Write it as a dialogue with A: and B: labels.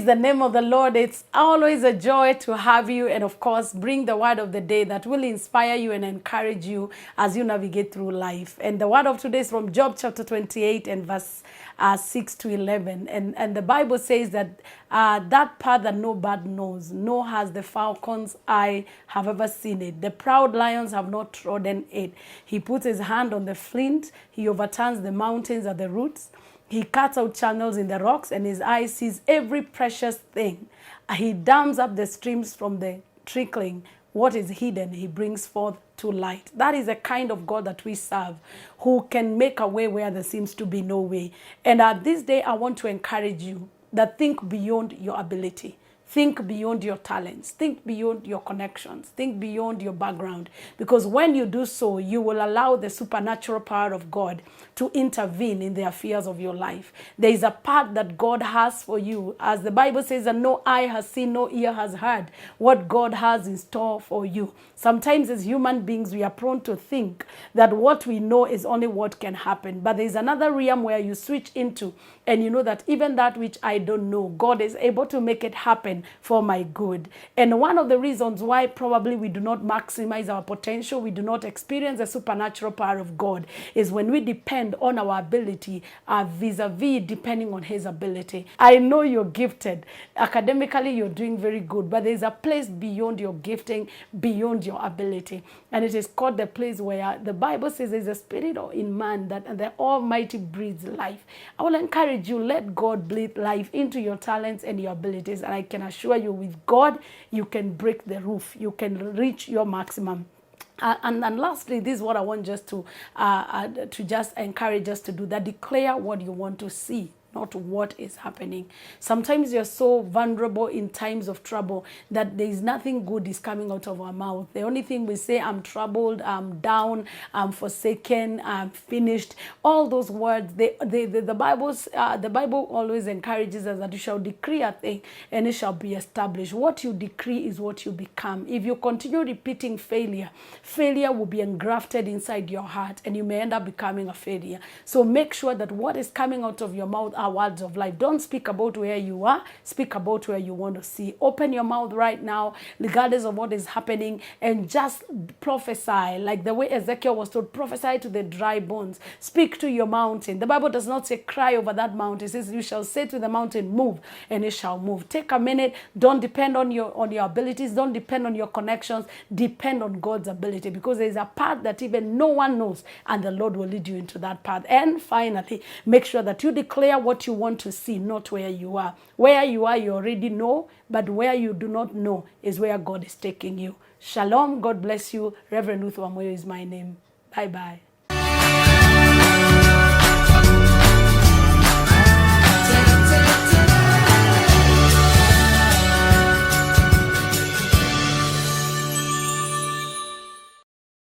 A: Praise the name of the Lord. It's always a joy to have you, and of course, bring the word of the day that will inspire you and encourage you as you navigate through life. And the word of today is from Job chapter 28 and verse 6 to 11. And the Bible says that that path that no bird knows, nor has the falcon's eye have ever seen it. The proud lions have not trodden it. He puts his hand on the flint. He overturns the mountains at the roots. He cuts out channels in the rocks, and his eye sees every precious thing. He dams up the streams from the trickling. What is hidden, he brings forth to light. That is the kind of God that we serve, who can make a way where there seems to be no way. And this day, I want to encourage you that think beyond your ability. Think beyond your talents. Think beyond your connections. Think beyond your background. Because when you do so, you will allow the supernatural power of God to intervene in the affairs of your life. There is a path that God has for you. As the Bible says that no eye has seen, no ear has heard what God has in store for you. Sometimes as human beings, we are prone to think that what we know is only what can happen. But there is another realm where you switch into, and you know that even that which I don't know, God is able to make it happen for my good. And one of the reasons why probably we do not maximize our potential, we do not experience the supernatural power of God, is when we depend on our ability vis-a-vis depending on his ability. I know you're gifted. Academically, you're doing very good, but there's a place beyond your gifting, beyond your ability. And it is called the place where the Bible says there's a spirit in man that the Almighty breathes life. I will encourage you, let God breathe life into your talents and your abilities. And I can assure you, with God, you can break the roof. You can reach your maximum. And lastly, this is what I want just to just encourage us to do, that declare what you want to see, not what is happening. Sometimes you're so vulnerable in times of trouble that there is nothing good is coming out of our mouth. The only thing we say, I'm troubled, I'm down, I'm forsaken, I'm finished. All those words, the Bible always encourages us that you shall decree a thing and it shall be established. What you decree is what you become. If you continue repeating failure, failure will be engrafted inside your heart and you may end up becoming a failure. So make sure that what is coming out of your mouth are words of life. Don't speak about where you are. Speak about where you want to see. Open your mouth right now, regardless of what is happening, and just prophesy. Like the way Ezekiel was told, prophesy to the dry bones. Speak to your mountain. The Bible does not say cry over that mountain. It says you shall say to the mountain, move, and it shall move. Take a minute. Don't depend on your abilities. Don't depend on your connections. Depend on God's ability, because there is a path that even no one knows, and the Lord will lead you into that path. And finally, make sure that you declare what you want to see, not where you are. Where you are, you already know, but where you do not know is where God is taking you. Shalom. God bless you. Rev Ruth Wamuyu is my name. Bye-bye.